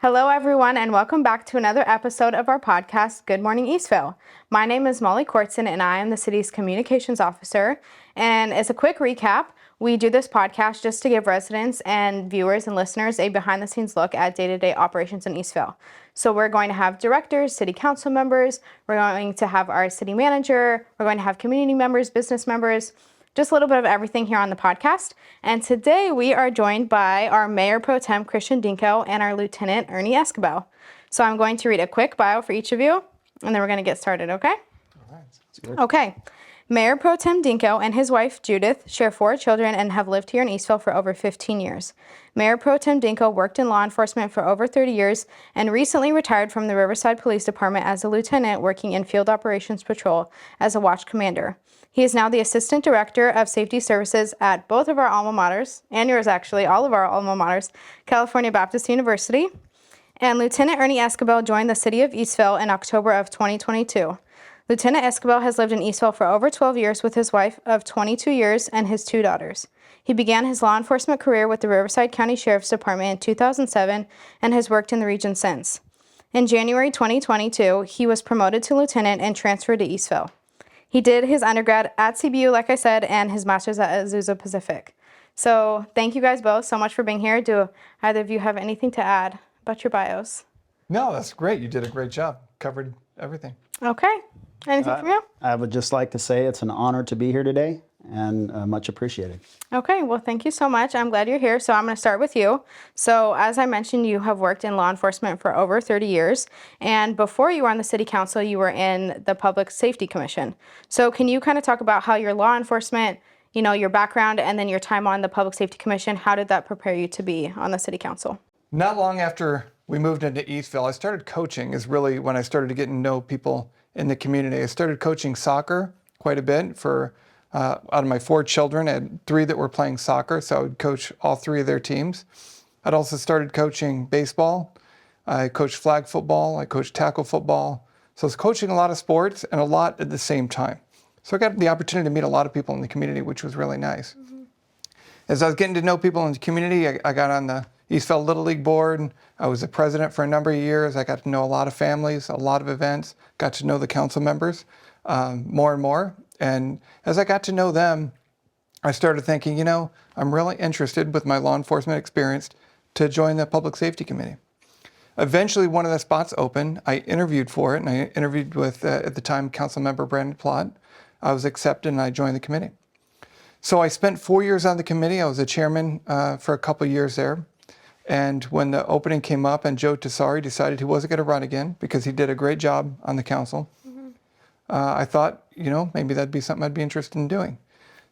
Hello, everyone, and welcome back to another episode of our podcast, Good Morning Eastvale. My name is Mollie Kortsen, and I am the city's Communications Officer. And as a quick recap, we do this podcast just to give residents and viewers and listeners a behind-the-scenes look at day-to-day operations in Eastvale. So we're going to have directors, city council members, we're going to have our city manager, we're going to have community members, business members, just a little bit of everything here on the podcast. And today we are joined by our Mayor Pro Tem, Christian Dinco, and our Lieutenant, Ernie Esquibel. So I'm going to read a quick bio for each of you, and then we're going to get started, okay? All right, that's good. Okay. Mayor Pro Tem Dinco and his wife, Judith, share 4 children and have lived here in Eastvale for over 15 years. Mayor Pro Tem Dinco worked in law enforcement for over 30 years and recently retired from the Riverside Police Department as a lieutenant working in Field Operations Patrol as a watch commander. He is now the Assistant Director of Safety Services at both of our alma maters, and yours actually, all of our alma maters, California Baptist University. And Lieutenant Ernie Esquibel joined the City of Eastvale in October of 2022. Lieutenant Esquibel has lived in Eastvale for over 12 years with his wife of 22 years and his 2 daughters. He began his law enforcement career with the Riverside County Sheriff's Department in 2007 and has worked in the region since. In January 2022, he was promoted to lieutenant and transferred to Eastvale. He did his undergrad at CBU, like I said, and his master's at Azusa Pacific. So thank you guys both so much for being here. Do either of you have anything to add about your bios? No, that's great. You did a great job. Covered everything. Okay. Anything from you? I would just like to say it's an honor to be here today and much appreciated. Okay, well, thank you so much. I'm glad you're here. So I'm going to start with you. So as I mentioned, you have worked in law enforcement for over 30 years. And before you were on the city council, you were in the Public Safety Commission. So can you kind of talk about how your law enforcement, your background, and then your time on the Public Safety Commission, how did that prepare you to be on the city council? Not long after we moved into Eastvale, I started coaching is really when I started to get to know people in the community. I started coaching soccer quite a bit for out of my 4 children, I had 3 that were playing soccer, so I would coach all 3 of their teams. I'd also started coaching baseball. I coached flag football. I coached tackle football. So I was coaching a lot of sports and a lot at the same time. So I got the opportunity to meet a lot of people in the community, which was really nice. Mm-hmm. As I was getting to know people in the community, I got on the Eastvale Little League board. I was the president for a number of years. I got to know a lot of families, a lot of events, got to know the council members more and more. And as I got to know them, I started thinking, I'm really interested with my law enforcement experience to join the Public Safety Committee. Eventually, one of the spots opened. I interviewed for it, and I interviewed with, at the time, Council Member Brandon Plott. I was accepted, and I joined the committee. So I spent 4 years on the committee. I was a chairman for a couple of years there. And when the opening came up and Joe Tessari decided he wasn't going to run again because he did a great job on the council, I thought, maybe that'd be something I'd be interested in doing.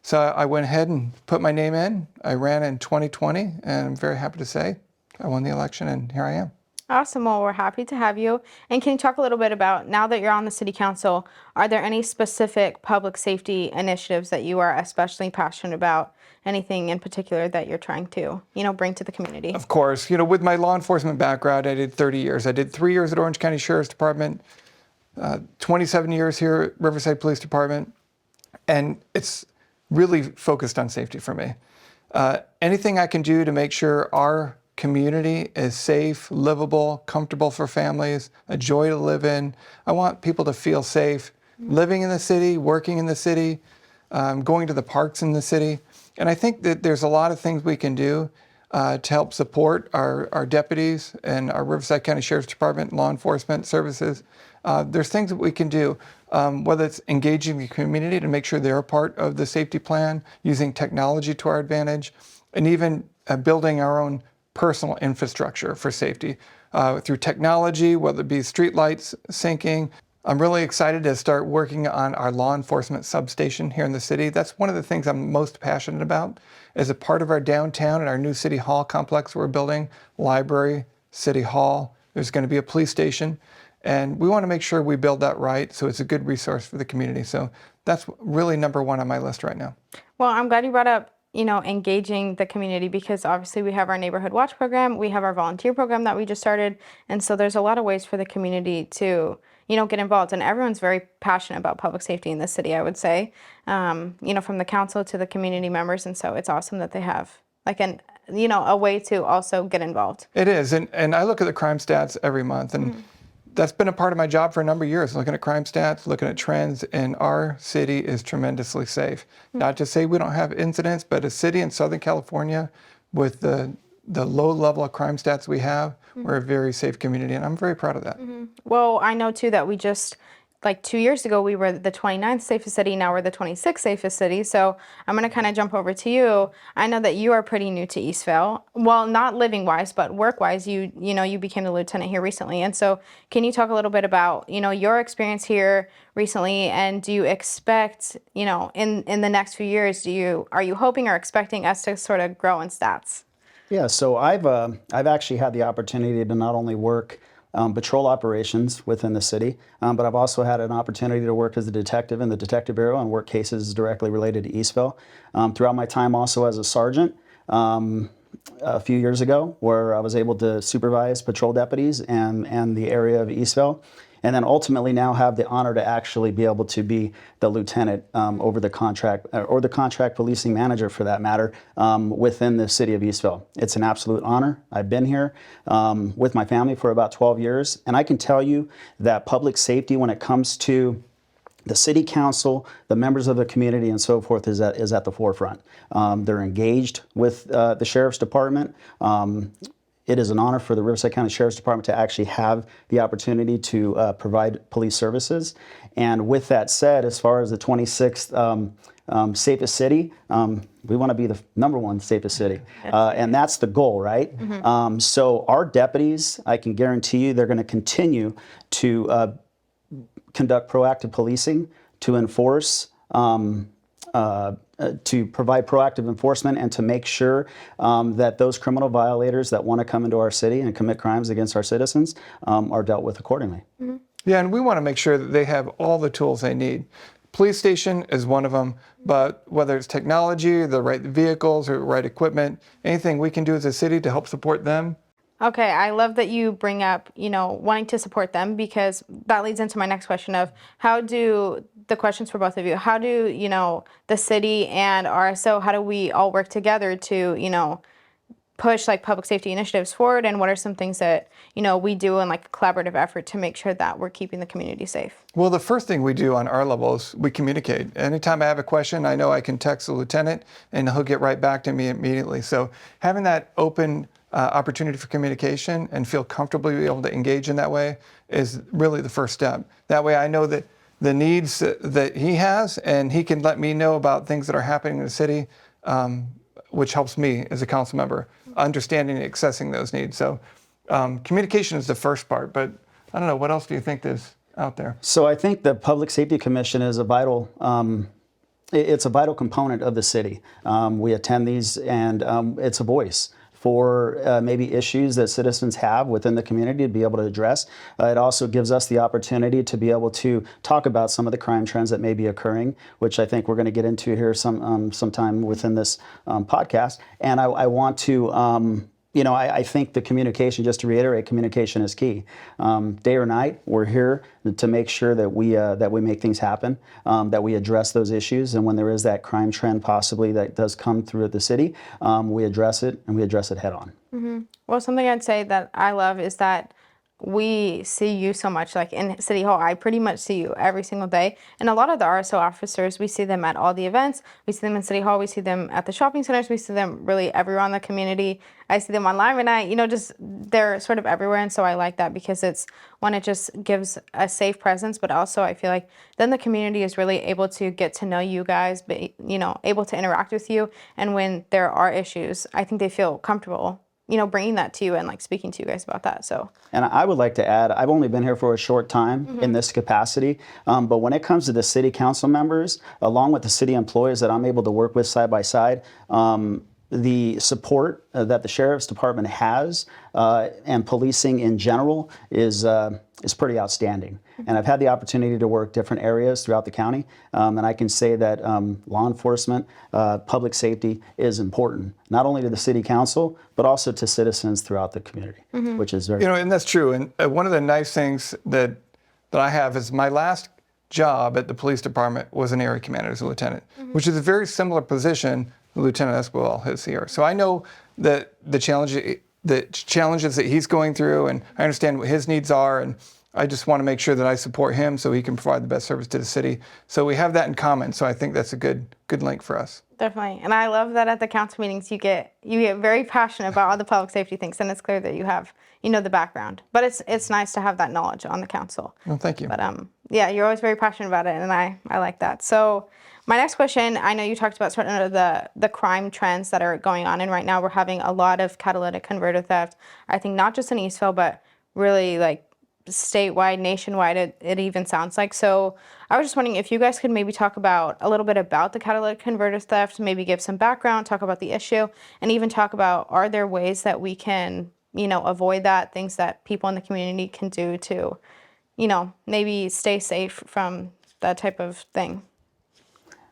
So I went ahead and put my name in. I ran in 2020, and I'm very happy to say I won the election, and here I am. Awesome. Well, we're happy to have you. And can you talk a little bit about, now that you're on the city council, are there any specific public safety initiatives that you are especially passionate about? Anything in particular that you're trying to, bring to the community? Of course. With my law enforcement background, I did 30 years. I did 3 years at Orange County Sheriff's Department, 27 years here at Riverside Police Department, and it's really focused on safety for me. Anything I can do to make sure our community is safe, livable, comfortable for families, a joy to live in. I want people to feel safe living in the city, working in the city, going to the parks in the city. And I think that there's a lot of things we can do to help support our deputies and our Riverside County Sheriff's Department law enforcement services. There's things that we can do, whether it's engaging the community to make sure they're a part of the safety plan, using technology to our advantage, and even building our own personal infrastructure for safety through technology, whether it be street lights, syncing. I'm really excited to start working on our law enforcement substation here in the city. That's one of the things I'm most passionate about. As a part of our downtown and our new city hall complex we're building, library, city hall, there's going to be a police station. And we want to make sure we build that right so it's a good resource for the community. So that's really number 1 on my list right now. Well, I'm glad you brought up, engaging the community, because obviously we have our neighborhood watch program, we have our volunteer program that we just started. And so there's a lot of ways for the community to, get involved. And everyone's very passionate about public safety in this city, I would say, from the council to the community members. And so it's awesome that they have, like a way to also get involved. It is, and I look at the crime stats every month, and that's been a part of my job for a number of years, looking at crime stats, looking at trends, and our city is tremendously safe. Not to say we don't have incidents, but a city in Southern California with the low level of crime stats we have, we're a very safe community, and I'm very proud of that. Well, I know too that we just, like 2 years ago, we were the 29th safest city. Now we're the 26th safest city. So I'm going to kind of jump over to you. I know that you are pretty new to Eastvale. Well, not living wise, but work wise. You became the lieutenant here recently. And so can you talk a little bit about, your experience here recently, and do you expect, in the next few years, are you hoping or expecting us to sort of grow in stats? Yeah, so I've actually had the opportunity to not only work patrol operations within the city, but I've also had an opportunity to work as a detective in the Detective Bureau and work cases directly related to Eastvale. Throughout my time also as a sergeant a few years ago, where I was able to supervise patrol deputies and the area of Eastvale. And then ultimately now have the honor to actually be able to be the lieutenant over the contract, or the contract policing manager for that matter, within the city of Eastvale. It's an absolute honor. I've been here with my family for about 12 years. And I can tell you that public safety, when it comes to the city council, the members of the community, and so forth, is at the forefront. They're engaged with the sheriff's department. It is an honor for the Riverside County Sheriff's Department to actually have the opportunity to provide police services. And with that said, as far as the 26th safest city, we want to be the #1 safest city. And that's the goal, right? So our deputies, I can guarantee you, they're going to continue to conduct proactive policing, to enforce to provide proactive enforcement, and to make sure that those criminal violators that want to come into our city and commit crimes against our citizens are dealt with accordingly. Yeah, and we want to make sure that they have all the tools they need. Police station is one of them, but whether it's technology, the right vehicles, or right equipment, anything we can do as a city to help support them. Okay, I love that you bring up, wanting to support them, because that leads into my next question of the questions for both of you. How do, the city and RSO, how do we all work together to, push like public safety initiatives forward, and what are some things that, we do in like a collaborative effort to make sure that we're keeping the community safe? Well, the first thing we do on our level is we communicate. Anytime I have a question, I know I can text the lieutenant and he'll get right back to me immediately. So having that open opportunity for communication and feel comfortable be able to engage in that way is really the first step. That way I know that the needs that he has, and he can let me know about things that are happening in the city, which helps me as a council member, understanding and accessing those needs. So communication is the first part, but I don't know, what else do you think is out there? So I think the Public Safety Commission is a vital it's a vital component of the city. We attend these, and it's a voice for maybe issues that citizens have within the community to be able to address. It also gives us the opportunity to be able to talk about some of the crime trends that may be occurring, which I think we're going to get into here sometime within this podcast. And I want to, I think the communication, just to reiterate, communication is key. Day or night, we're here to make sure that we make things happen, that we address those issues, and when there is that crime trend possibly that does come through the city, we address it, and we address it head on. Well, something I'd say that I love is that we see you so much, like in City Hall. I pretty much see you every single day. And a lot of the RSO officers, we see them at all the events. We see them in City Hall. We see them at the shopping centers. We see them really everywhere in the community. I see them online when they're sort of everywhere. And so I like that, because it just gives a safe presence, but also I feel like then the community is really able to get to know you guys, but, able to interact with you. And when there are issues, I think they feel comfortable bringing that to you and like speaking to you guys about that. So, and I would like to add, I've only been here for a short time in this capacity, but when it comes to the city council members, along with the city employees that I'm able to work with side by side, the support that the sheriff's department has and policing in general is pretty outstanding. And I've had the opportunity to work different areas throughout the county, and I can say that law enforcement, public safety is important, not only to the city council, but also to citizens throughout the community, which is very... And that's true. And one of the nice things that I have is my last job at the police department was an area commander as a lieutenant, which is a very similar position, Lieutenant Esquibel is here. So I know that the challenges that he's going through, and I understand what his needs are, and I just want to make sure that I support him so he can provide the best service to the city. So we have that in common. So I think that's a good link for us. Definitely. And I love that at the council meetings you get very passionate about all the public safety things, and it's clear that you have, the background. But it's nice to have that knowledge on the council. Well, thank you. But yeah, you're always very passionate about it, and I like that. So my next question, I know you talked about sort of the crime trends that are going on, and right now we're having a lot of catalytic converter theft. I think not just in Eastvale, but really like statewide, nationwide, it even sounds like. So I was just wondering if you guys could maybe talk about a little bit about the catalytic converter theft, maybe give some background, talk about the issue, and even talk about, are there ways that we can, avoid that, things that people in the community can do to, maybe stay safe from that type of thing?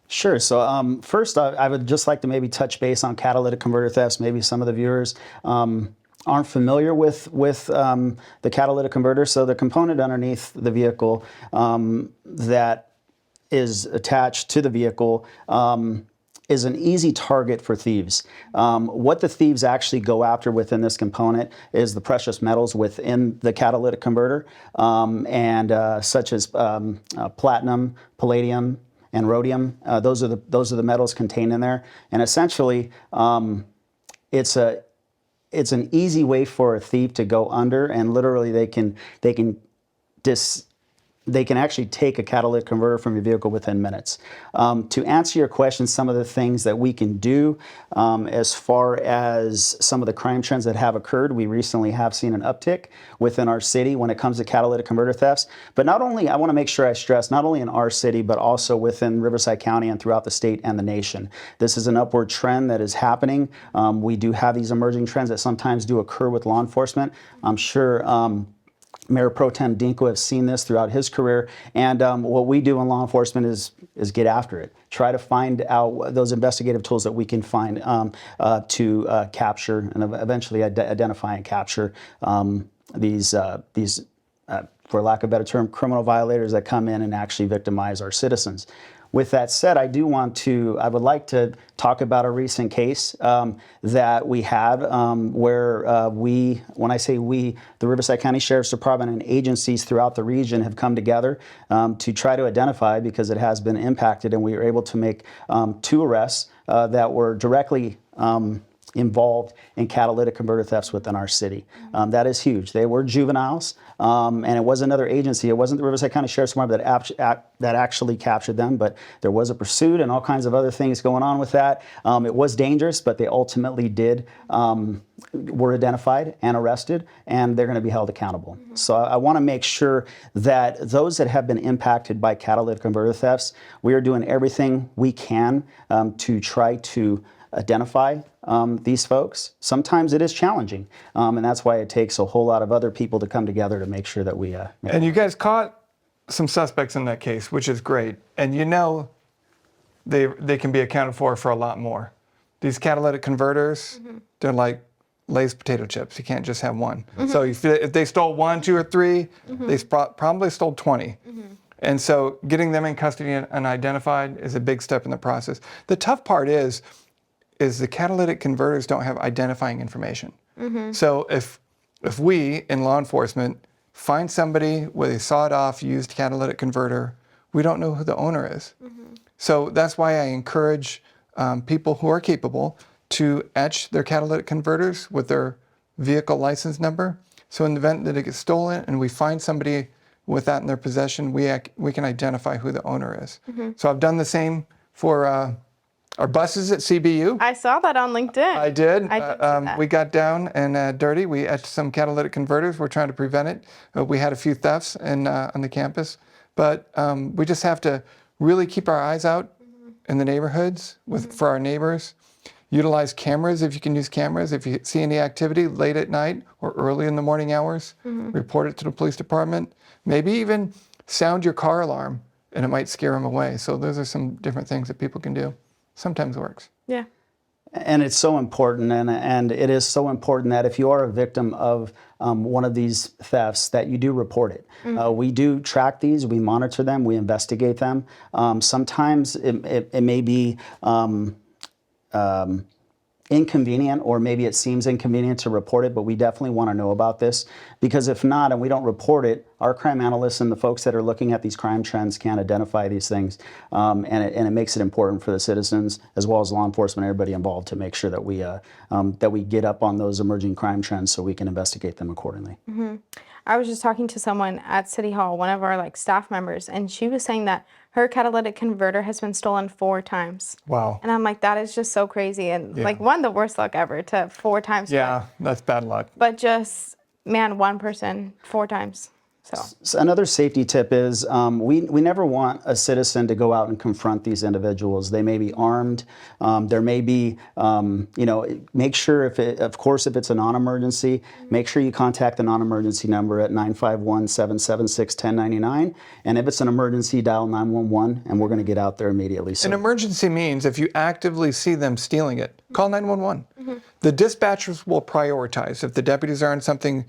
Sure. So first, I would just like to maybe touch base on catalytic converter thefts. Maybe some of the viewers aren't familiar with the catalytic converter. So the component underneath the vehicle that is attached to the vehicle is an easy target for thieves. What the thieves actually go after within this component is the precious metals within the catalytic converter, and such as platinum, palladium, and rhodium. Those are the metals contained in there, and essentially, it's an easy way for a thief to go under, and literally they can actually take a catalytic converter from your vehicle within minutes. To answer your question, some of the things that we can do as far as some of the crime trends that have occurred, we recently have seen an uptick within our city when it comes to catalytic converter thefts. But not only, I want to make sure I stress, not only in our city, but also within Riverside County and throughout the state and the nation. This is an upward trend that is happening. We do have these emerging trends that sometimes do occur with law enforcement. I'm sure Mayor Pro Tem Dinco has seen this throughout his career, and what we do in law enforcement is get after it. Try to find out those investigative tools that we can find to capture and eventually identify and capture these, for lack of a better term, criminal violators that come in and actually victimize our citizens. With that said, I would like to talk about a recent case that we had where when I say we, the Riverside County Sheriff's Department and agencies throughout the region have come together to try to identify, because it has been impacted, and we were able to make 2 arrests that were directly involved in catalytic converter thefts within our city. That is huge. They were juveniles, and it was another agency. It wasn't the Riverside County Sheriff's Department that actually captured them, but there was a pursuit and all kinds of other things going on with that. It was dangerous, but they ultimately were identified and arrested, and they're going to be held accountable. So I want to make sure that those that have been impacted by catalytic converter thefts, we are doing everything we can to try to identify these folks. Sometimes it is challenging, and that's why it takes a whole lot of other people to come together to make sure that we... And you guys caught some suspects in that case, which is great. And they can be accounted for a lot more. These catalytic converters, they're like Lay's potato chips. You can't just have one. So if they stole 1, 2, or 3, they probably stole 20. And so getting them in custody and identified is a big step in the process. The tough part is the catalytic converters don't have identifying information. So if we in law enforcement find somebody with a sawed-off used catalytic converter, we don't know who the owner is. So that's why I encourage people who are capable to etch their catalytic converters with their vehicle license number. So in the event that it gets stolen and we find somebody with that in their possession, we can identify who the owner is. So I've done the same for our buses at CBU. I saw that on LinkedIn. I did. I did see that. We got down and dirty. We etched some catalytic converters. We're trying to prevent it. We had a few thefts on the campus, but we just have to really keep our eyes out in the neighborhoods for our neighbors. Utilize cameras if you can use cameras. If you see any activity late at night or early in the morning hours, report it to the police department. Maybe even sound your car alarm, and it might scare them away. So those are some different things that people can do. Sometimes works. Yeah. And it's so important, and it is so important that if you are a victim of one of these thefts, that you do report it. We do track these, we monitor them, we investigate them. Sometimes it may be inconvenient, or maybe it seems inconvenient to report it, but we definitely want to know about this, because if not, and we don't report it, our crime analysts and the folks that are looking at these crime trends can't identify these things, and it makes it important for the citizens as well as law enforcement, everybody involved, to make sure that we get up on those emerging crime trends so we can investigate them accordingly. I was just talking to someone at City Hall, one of our staff members, and she was saying that her catalytic converter has been stolen 4 times. Wow. And I'm like, that is just so crazy. And Yeah. the worst luck ever to 4 times. Yeah, that's bad luck. But just, man, one person 4 times. So another safety tip is we never want a citizen to go out and confront these individuals. They may be armed. There may be, make sure if it's a non-emergency, make sure you contact the non-emergency number at 951-776-1099. And if it's an emergency, dial 911, and we're going to get out there immediately. So, An emergency means if you actively see them stealing it, call 911. The dispatchers will prioritize. If the deputies are on something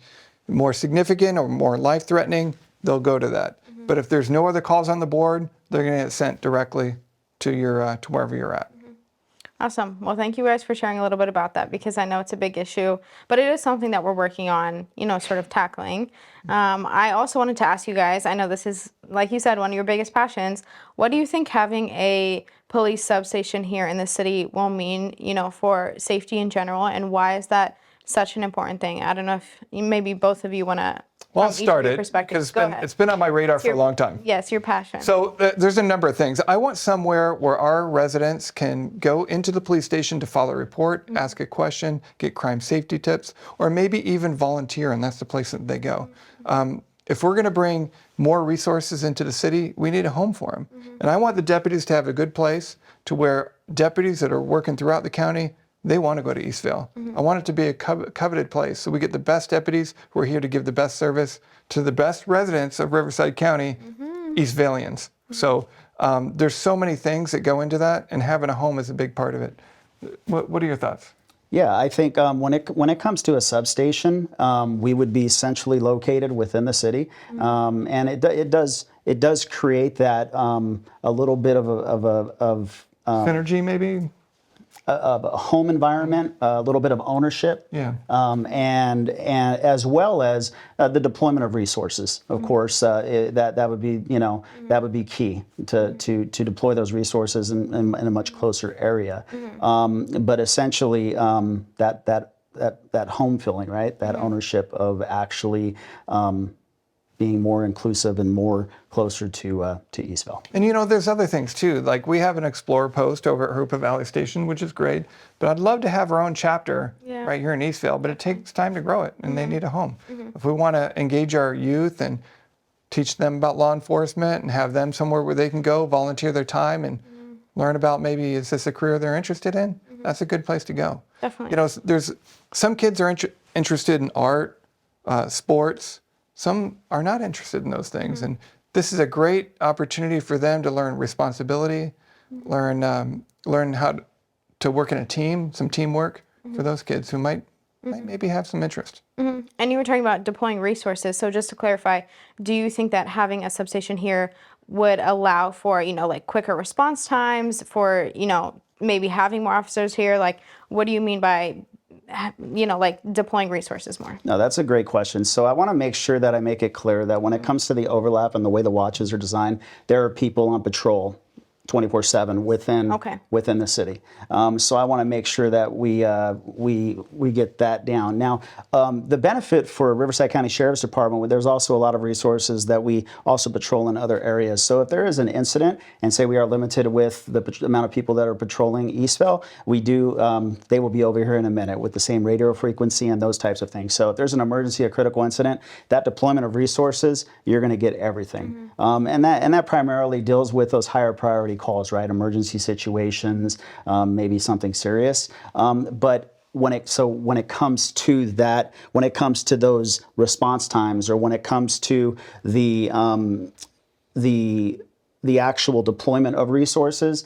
more significant or more life-threatening, they'll go to that. But if there's no other calls on the board, they're going to get sent directly to to wherever you're at. Awesome. Well, thank you guys for sharing a little bit about that, because I know it's a big issue, but it is something that we're working on, sort of tackling. I also wanted to ask you guys, I know this is, like you said, one of your biggest passions. What do you think having a police substation here in the city will mean, for safety in general, and why is that such an important thing? I don't know if maybe both of you want to. Well, I'll start it because it's been on my radar for a long time. Yes, your passion. So there's a number of things. I want somewhere where our residents can go into the police station to file a report, ask a question, get crime safety tips, or maybe even volunteer, and that's the place that they go. If we're going to bring more resources into the city, we need a home for them. And I want the deputies to have a good place to where deputies that are working throughout the county, they want to go to Eastvale. I want it to be a coveted place, so we get the best deputies who are here to give the best service to the best residents of Riverside County, Eastvalians. So there's so many things that go into that, and having a home is a big part of it. What are your thoughts? Yeah, I think when it comes to a substation, we would be centrally located within the city, and it does create that a little bit of Synergy, maybe. A home environment, a little bit of ownership, and as well as the deployment of resources. Of course, that would be that would be key to deploy those resources in a much closer area. But essentially, that home feeling, right? That ownership of actually being more inclusive and more closer to Eastvale. And there's other things too. Like we have an Explorer post over at Hoopa Valley Station, which is great. But I'd love to have our own chapter right here in Eastvale. But it takes time to grow it, and they need a home. If we want to engage our youth and teach them about law enforcement and have them somewhere where they can go, volunteer their time, and learn about maybe is this a career they're interested in? That's a good place to go. Definitely. There's some kids are interested in art, sports. Some are not interested in those things, and this is a great opportunity for them to learn responsibility, learn how to work in a team, some teamwork for those kids who might maybe have some interest. And you were talking about deploying resources. So just to clarify, do you think that having a substation here would allow for quicker response times, for maybe having more officers here? Like, what do you mean by deploying resources more? No, that's a great question. So I want to make sure that I make it clear that when it comes to the overlap and the way the watches are designed, there are people on patrol 24/7 within the city. So I want to make sure that we get that down. Now, the benefit for Riverside County Sheriff's Department, there's also a lot of resources that we also patrol in other areas. So if there is an incident, and say we are limited with the amount of people that are patrolling Eastvale, they will be over here in a minute with the same radio frequency and those types of things. So if there's an emergency, a critical incident, that deployment of resources, you're going to get everything. And that primarily deals with those higher priority calls, right? Emergency situations, maybe something serious. But when it comes to that, when it comes to those response times, or when it comes to the actual deployment of resources,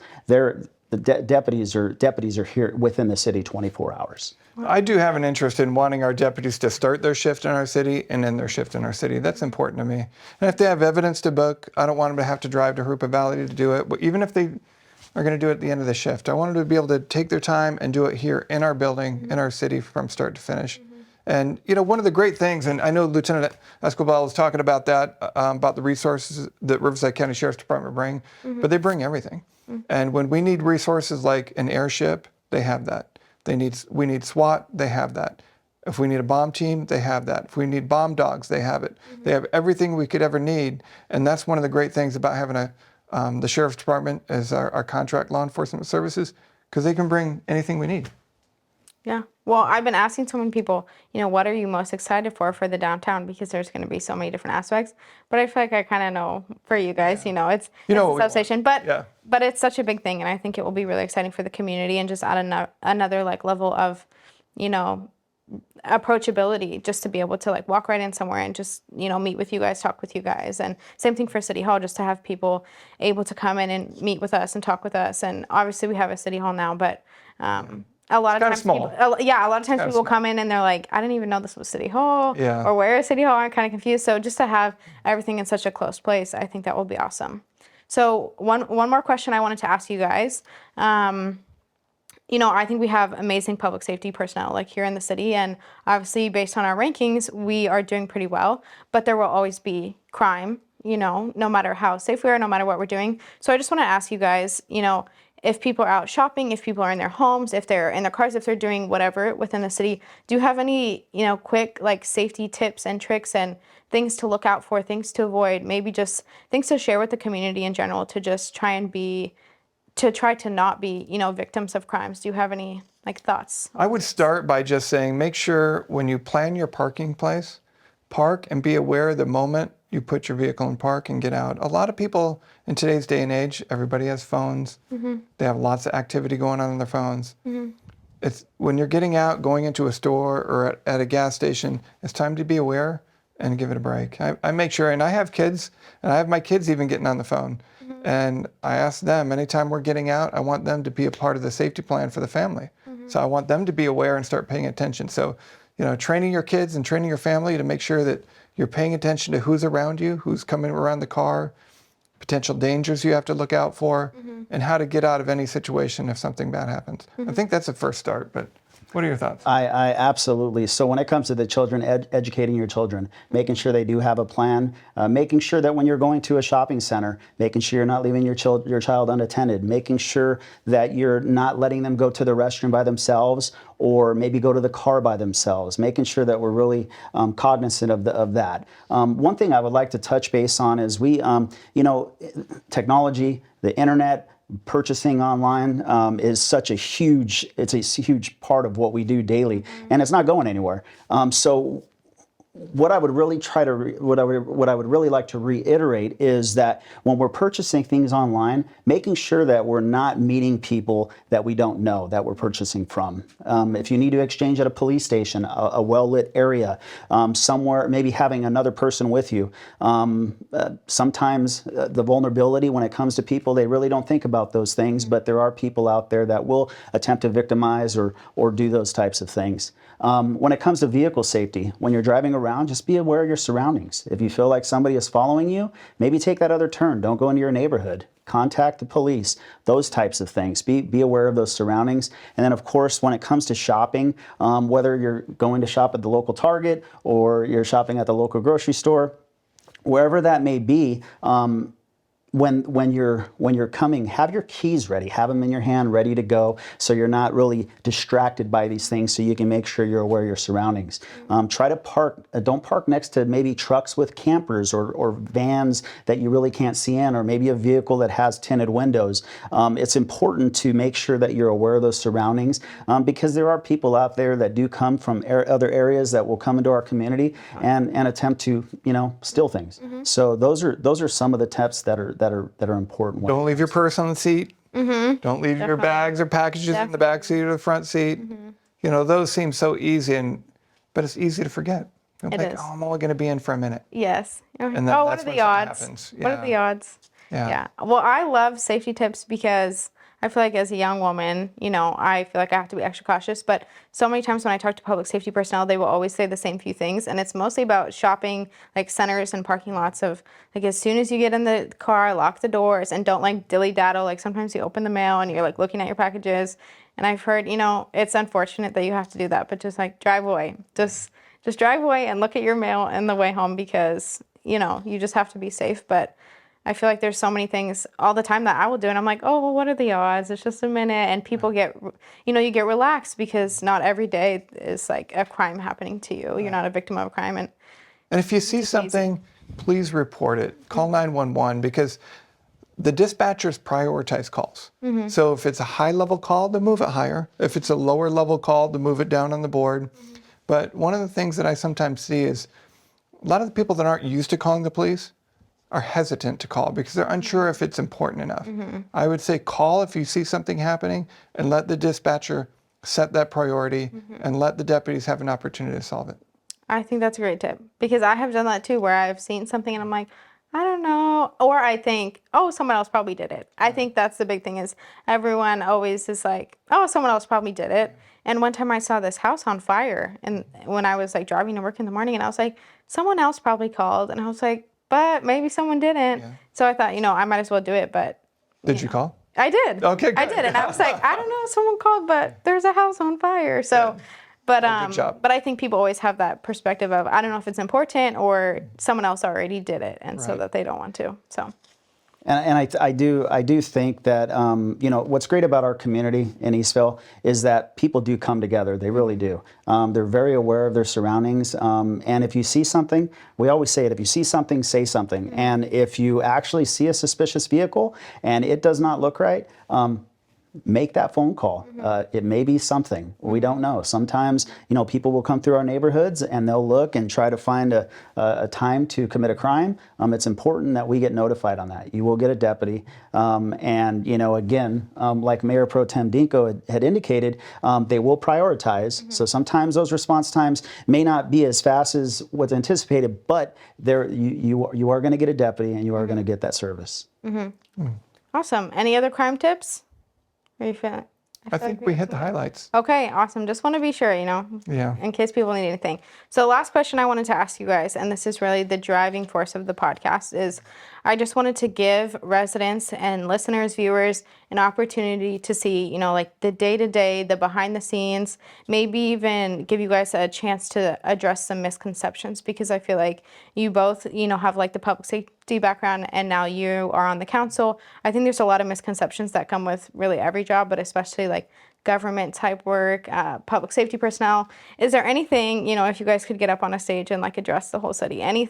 deputies are here within the city 24 hours. I do have an interest in wanting our deputies to start their shift in our city and end their shift in our city. That's important to me. And if they have evidence to book, I don't want them to have to drive to Hoopa Valley to do it. But even if they are going to do it at the end of the shift. I want them to be able to take their time and do it here in our building, in our city from start to finish. And, you know, one of the great things, and I know Lieutenant Esquibel was talking about that, about the resources that Riverside County Sheriff's Department bring, but they bring everything. And when we need resources like an airship, they have that. We need SWAT, they have that. If we need a bomb team, they have that. If we need bomb dogs, they have it. They have everything we could ever need. And that's one of the great things about having the Sheriff's Department as our contract law enforcement services, because they can bring anything we need. Yeah. Well, I've been asking so many people, you know, what are you most excited for the downtown? Because there's going to be so many different aspects. But I feel like I kind of know for you guys, you know, it's a substation. But it's such a big thing. And I think it will be really exciting for the community and just add another like level of, you know, approachability, just to be able to like walk right in somewhere and just, you know, meet with you guys, talk with you guys. And same thing for City Hall, just to have people able to come in and meet with us and talk with us. And obviously we have a City Hall now, but a lot of times people come in and they're like, I didn't even know this was City Hall, or where is City Hall? I'm kind of confused. So just to have everything in such a close place, I think that will be awesome. So one more question I wanted to ask you guys. You know, I think we have amazing public safety personnel like here in the city, and obviously based on our rankings, we are doing pretty well, but there will always be crime, you know, no matter how safe we are, no matter what we're doing. So I just want to ask you guys, you know, if people are out shopping, if people are in their homes, if they're in their cars, if they're doing whatever within the city, do you have any, you know, quick like safety tips and tricks and things to look out for, things to avoid, maybe just things to share with the community in general to just try to not be, you know, victims of crimes? Do you have any like thoughts? I would start by just saying, make sure when you plan your parking place, park and be aware the moment you put your vehicle in park and get out. A lot of people in today's day and age, everybody has phones. They have lots of activity going on their phones. It's when you're getting out, going into a store or at a gas station, it's time to be aware and give it a break. I make sure, and I have kids, and I have my kids even getting on the phone. And I ask them, anytime we're getting out, I want them to be a part of the safety plan for the family. So I want them to be aware and start paying attention. So, you know, training your kids and training your family to make sure that you're paying attention to who's around you, who's coming around the car, potential dangers you have to look out for, and how to get out of any situation if something bad happens. I think that's a first start, but what are your thoughts? I absolutely. So when it comes to the children, educating your children, making sure they do have a plan, making sure that when you're going to a shopping center, making sure you're not leaving your child unattended, making sure that you're not letting them go to the restroom by themselves or maybe go to the car by themselves, making sure that we're really cognizant of that. One thing I would like to touch base on is you know, technology, the internet, purchasing online is such a huge part of what we do daily, and it's not going anywhere. So what I would really like to reiterate is that when we're purchasing things online, making sure that we're not meeting people that we don't know that we're purchasing from. If you need to exchange at a police station, a well-lit area, somewhere, maybe having another person with you. Sometimes the vulnerability when it comes to people, they really don't think about those things, but there are people out there that will attempt to victimize or do those types of things. When it comes to vehicle safety, when you're driving around, just be aware of your surroundings. If you feel like somebody is following you, maybe take that other turn. Don't go into your neighborhood. Contact the police, those types of things. Be aware of those surroundings. And then, of course, when it comes to shopping, whether you're going to shop at the local Target or you're shopping at the local grocery store, wherever that may be, when you're coming, have your keys ready, have them in your hand ready to go, so you're not really distracted by these things, so you can make sure you're aware of your surroundings. Try to don't park next to maybe trucks with campers or vans that you really can't see in, or maybe a vehicle that has tinted windows. It's important to make sure that you're aware of those surroundings, because there are people out there that do come from other areas that will come into our community and attempt to, you know, steal things. So those are some of the tips that are important. Don't leave your purse on the seat. Don't leave your bags or packages in the back seat or the front seat. You know, those seem so easy, but it's easy to forget. You'll think, oh, I'm only going to be in for a minute. Yes. And then what are the odds? What are the odds? Yeah. Well, I love safety tips because I feel like as a young woman, I feel like I have to be extra cautious. But so many times when I talk to public safety personnel, they will always say the same few things. And it's mostly about shopping, like centers and parking lots of, like, as soon as you get in the car, lock the doors and don't like dilly-daddle. Like sometimes you open the mail and you're like looking at your packages. And I've heard, it's unfortunate that you have to do that, but just like drive away. Just drive away and look at your mail on the way home because, you just have to be safe. But I feel like there's so many things all the time that I will do. And I'm like, oh, well, what are the odds? It's just a minute. And people get, you get relaxed because not every day is like a crime happening to you. You're not a victim of a crime. And if you see something, please report it. Call 911 because the dispatchers prioritize calls. So if it's a high level call, then move it higher. If it's a lower level call, then move it down on the board. But one of the things that I sometimes see is a lot of the people that aren't used to calling the police are hesitant to call because they're unsure if it's important enough. I would say call if you see something happening and let the dispatcher set that priority and let the deputies have an opportunity to solve it. I think that's a great tip because I have done that too where I've seen something and I'm like, I don't know. Or I think, oh, someone else probably did it. I think that's the big thing is everyone always is like, oh, someone else probably did it. And one time I saw this house on fire and when I was like driving to work in the morning and I was like, someone else probably called. And I was like, but maybe someone didn't. Yeah. So I thought, I might as well do it. But did you call? I did. Okay, good. I did. And I was like, I don't know, someone called, but there's a house on fire. So, but good job. but I think people always have that perspective of, I don't know if it's important or someone else already did it. And so that they don't want to. So. And I do think that what's great about our community in Eastvale is that people do come together. They really do. They're very aware of their surroundings. And if you see something, we always say it. If you see something, say something. And if you actually see a suspicious vehicle and it does not look right, make that phone call. It may be something. We don't know. Sometimes, people will come through our neighborhoods and they'll look and try to find a time to commit a crime. It's important that we get notified on that. You will get a deputy. And, again, like Mayor Pro Tem Dinco had indicated, they will prioritize. So sometimes those response times may not be as fast as what's anticipated, but you are going to get a deputy and you are going to get that service. Awesome. Any other crime tips? Are you feeling? I think we hit the highlights. Okay, awesome. Just want to be sure, in case people need anything. So last question I wanted to ask you guys, and this is really the driving force of the podcast, is I just wanted to give residents and listeners, viewers, an opportunity to see, like the day-to-day, the behind-the-scenes, maybe even give you guys a chance to address some misconceptions because I feel like you both, have like the public safety background and now you are on the council. I think there's a lot of misconceptions that come with really every job, but especially like government type work, public safety personnel. Is there anything, if you guys could get up on a stage and like address the whole city, any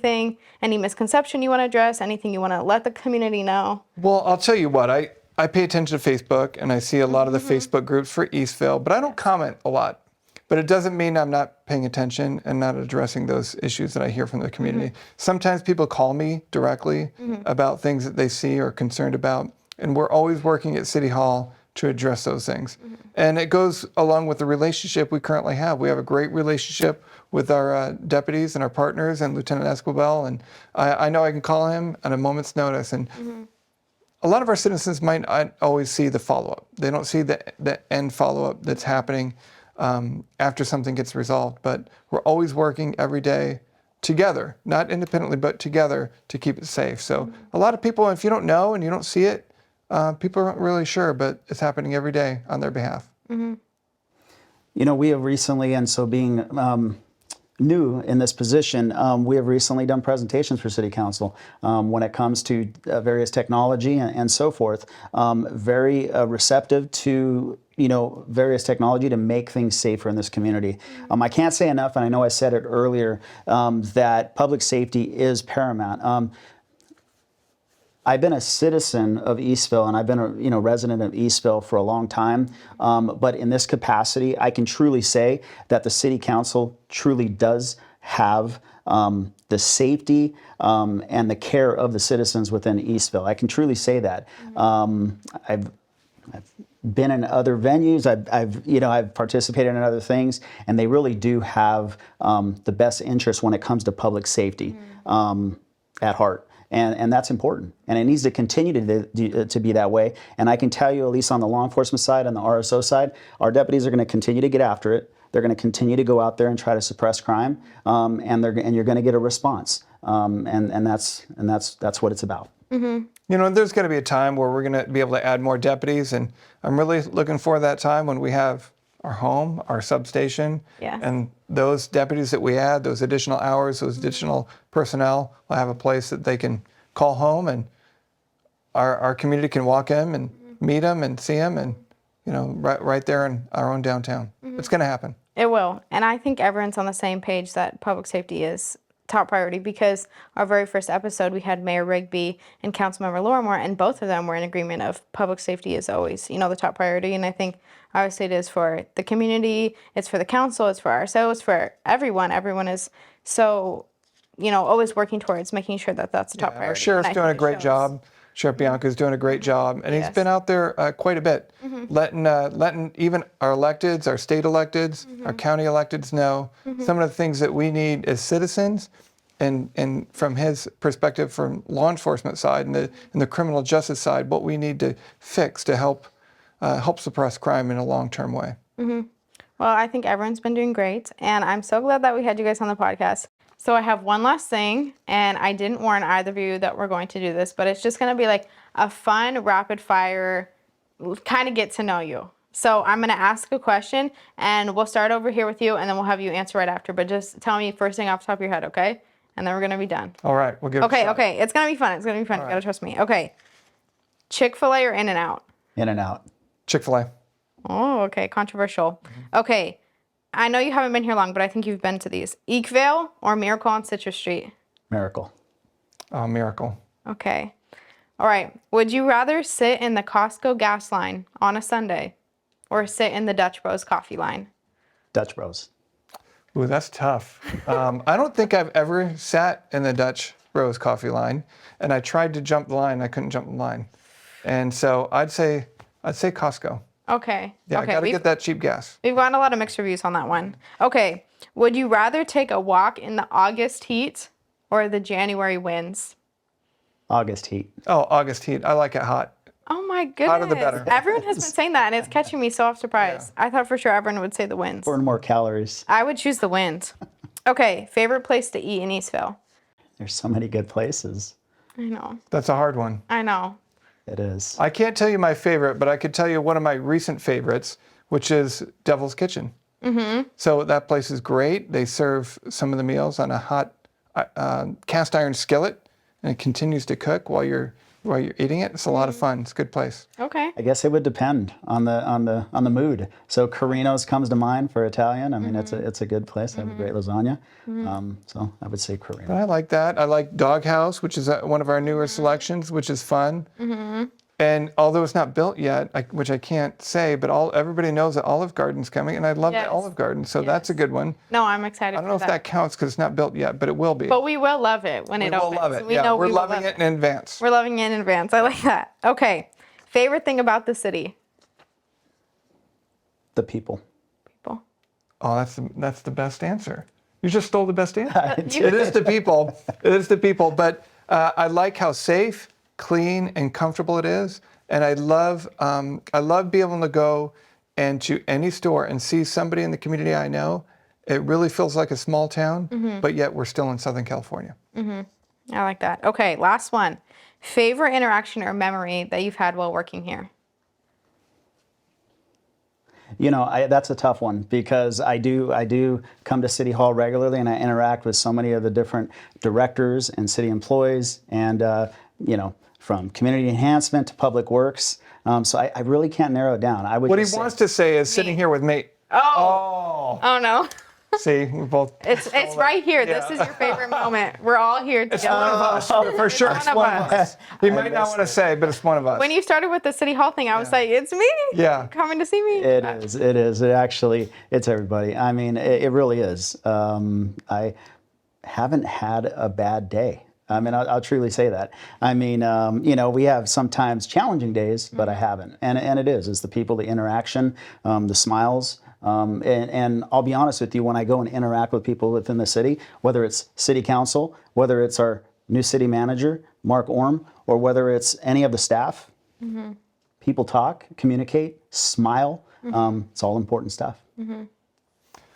misconception you want to address, anything you want to let the community know? Well, I'll tell you what, I pay attention to Facebook and I see a lot of the Facebook groups for Eastvale, but I don't comment a lot. But it doesn't mean I'm not paying attention and not addressing those issues that I hear from the community. Sometimes people call me directly about things that they see or concerned about, and we're always working at City Hall to address those things. And it goes along with the relationship we currently have. We have a great relationship with our deputies and our partners and Lieutenant Esquibel, and I know I can call him at a moment's notice. And a lot of our citizens might not always see the follow-up. They don't see the end follow-up that's happening after something gets resolved. But we're always working every day together, not independently, but together to keep it safe. So a lot of people, if you don't know and you don't see it, people aren't really sure, but it's happening every day on their behalf. We have recently, and so being new in this position, we have recently done presentations for City Council when it comes to various technology and so forth. Very receptive to various technology to make things safer in this community. I can't say enough, and I know I said it earlier, that public safety is paramount. I've been a citizen of Eastvale and I've been a resident of Eastvale for a long time, but in this capacity, I can truly say that the City Council truly does have the safety and the care of the citizens within Eastvale. I can truly say that. I've been in other venues. I've participated in other things, and they really do have the best interest when it comes to public safety at heart. And that's important. And it needs to continue to be that way. And I can tell you, at least on the law enforcement side and the RSO side, our deputies are going to continue to get after it. They're going to continue to go out there and try to suppress crime, and you're going to get a response. And that's what it's about. You know, there's going to be a time where we're going to be able to add more deputies, and I'm really looking for that time when we have our home, our substation, and those deputies that we add, those additional hours, those additional personnel will have a place that they can call home, and our community can walk in and meet them and see them, and you know, right there in our own downtown. It's going to happen. It will. And I think everyone's on the same page that public safety is top priority, because our very first episode we had Mayor Rigby and Councilmember Lorimore, and both of them were in agreement of public safety is always, you know, the top priority. And I think obviously it is for the community, it's for the council, it's for ourselves, for everyone. Everyone is so, you know, always working towards making sure that that's the top priority. Our sheriff's doing a great job. Sheriff Bianco's doing a great job, and he's been out there quite a bit, letting even our electeds, our state electeds, our county electeds know some of the things that we need as citizens, and from his perspective, from law enforcement side and the criminal justice side, what we need to fix to help suppress crime in a long-term way. Well, I think everyone's been doing great, and I'm so glad that we had you guys on the podcast. So I have one last thing, and I didn't warn either of you that we're going to do this, but it's just going to be like a fun, rapid fire, kind of get to know you. So I'm going to ask a question, and we'll start over here with you, and then we'll have you answer right after. But just tell me first thing off the top of your head, okay? And then we're going to be done. All right, we'll give it a shot. Okay. It's going to be fun. It's going to be fun. You got to trust me. Okay. Chick-fil-A or In-N-Out? In-N-Out. Chick-fil-A. Oh, okay. Controversial. Okay. I know you haven't been here long, but I think you've been to these. Eastvale or Miracle on Citrus Street? Miracle. Miracle. Okay. All right. Would you rather sit in the Costco gas line on a Sunday or sit in the Dutch Bros coffee line? Dutch Bros. Ooh, that's tough. I don't think I've ever sat in the Dutch Bros coffee line, and I tried to jump the line. I couldn't jump the line, and so I'd say Costco. Okay. Yeah, okay. I gotta get that cheap gas. We've gotten a lot of mixed reviews on that one. Okay. Would you rather take a walk in the August heat or the January winds? August heat. Oh, August heat. I like it hot. Oh my goodness. Hotter the better. Everyone has been saying that, and it's catching me so off surprise. I thought for sure everyone would say the winds. Burn more calories. I would choose the wind. Okay. Favorite place to eat in Eastvale? There's so many good places. I know. That's a hard one. I know. It is. I can't tell you my favorite, but I could tell you one of my recent favorites, which is Devil's Kitchen. So that place is great. They serve some of the meals on a hot cast iron skillet, and it continues to cook while you're eating it. It's a lot of fun. It's a good place. Okay. I guess it would depend on the mood. So Carino's comes to mind for Italian. I mean, it's a good place. They have a great lasagna. So I would say Carino. I like that. I like Doghouse, which is one of our newer selections, which is fun. And although it's not built yet, which I can't say, but everybody knows that Olive Garden's coming, and I love the Olive Garden, so that's a good one. No, I'm excited. I don't know if that counts because it's not built yet, but it will be. But we will love it when it opens. We'll love it. We Yeah, know we're we will loving love it in advance. We're loving it in advance. I like that. Okay. Favorite thing about the city? The people. People. Oh, that's the best answer. You just stole the best answer. did. It is the people. It is the people. But I like how safe, clean, and comfortable it is. And I love being able to go into any store and see somebody in the community I know. It really feels like a small town, but yet we're still in Southern California. I like that. Okay, last one. Favorite interaction or memory that you've had while working here? You know, that's a tough one because I do come to City Hall regularly, and I interact with so many of the different directors and city employees, and you know, from community enhancement to public works. So I really can't narrow it down. What he wants to say is sitting here with me. Oh no. See, we both. It's right here. This is your favorite moment. We're all here together. It's one of us, for sure. It's one of us. He might not want to say, but it's one of us. When you started with the City Hall thing, I was like, it's me. Yeah. Coming to see me. It is. It actually, it's everybody. I mean, it really is. I haven't had a bad day. I mean, I'll truly say that. I mean, you know, we have sometimes challenging days, but I haven't. And it is. It's the people, the interaction, the smiles. And I'll be honest with you, when I go and interact with people within the city, whether it's city council, whether it's our new city manager, Mark Orm, or whether it's any of the staff, people talk, communicate, smile. It's all important stuff.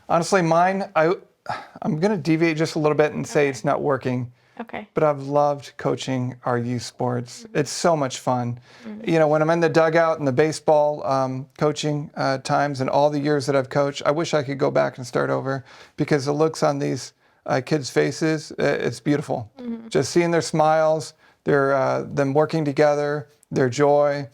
Honestly, mine, I'm going to deviate just a little bit and say it's not working. Okay. But I've loved coaching our youth sports. It's so much fun. You know, when I'm in the dugout and the baseball coaching times and all the years that I've coached, I wish I could go back and start over, because the looks on these kids' faces, it's beautiful. Just seeing their smiles, them working together, their joy,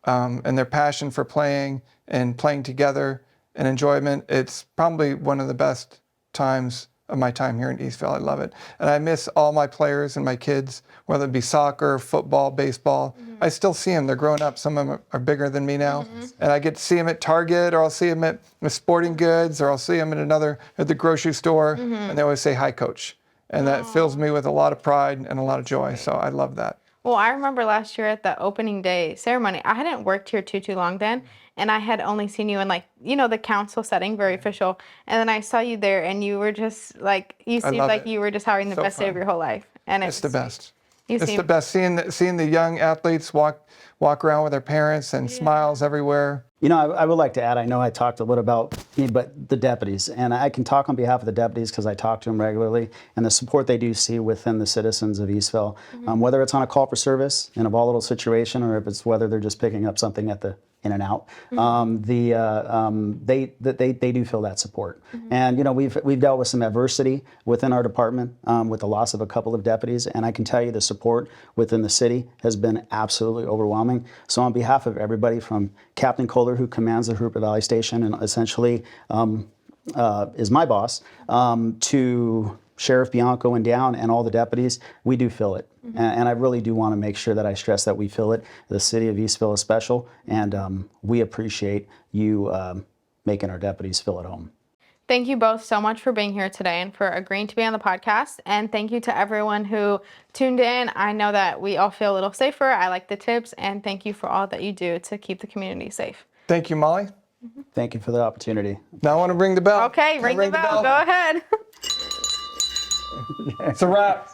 and their passion for playing and playing together and enjoyment. It's probably one of the best times of my time here in Eastvale. I love it. And I miss all my players and my kids, whether it be soccer, football, baseball. I still see them. They're grown up. Some of them are bigger than me now. And I get to see them at Target, or I'll see them at Sporting Goods, or I'll see them at the grocery store. And they always say, "Hi, Coach." And that fills me with a lot of pride and a lot of joy. So I love that. Well, I remember last year at the opening day ceremony, I hadn't worked here too long then, and I had only seen you in, like, you know, the council setting, very official. And then I saw you there, and you were just like, you seemed love like it. you were just having the So best day of fun. your whole life. And It's the best. You It's seem, the best. Seeing the young athletes walk around with their parents and smiles everywhere. You know, I would like to add, I know I talked a little about me, but the deputies, and I can talk on behalf of the deputies because I talk to them regularly, and the support they do see within the citizens of Eastvale, whether it's on a call for service in a volatile situation, or if it's whether they're just picking up something at the in and out, they do feel that support. And you know, we've dealt with some adversity within our department with the loss of a couple of deputies, and I can tell you the support within the city has been absolutely overwhelming. So on behalf of everybody from Captain Kohler, who commands the Hooper Valley Station and essentially is my boss, to Sheriff Bianco and down and all the deputies, we do feel it. And I really do want to make sure that I stress that we feel it. The city of Eastvale is special, and we appreciate you making our deputies feel at home. Thank you both so much for being here today and for agreeing to be on the podcast. And thank you to everyone who tuned in. I know that we all feel a little safer. I like the tips, and thank you for all that you do to keep the community safe. Thank you, Molly. Thank you for the opportunity. Now I want to ring the bell. Okay, ring the bell. Go ahead. It's a wrap.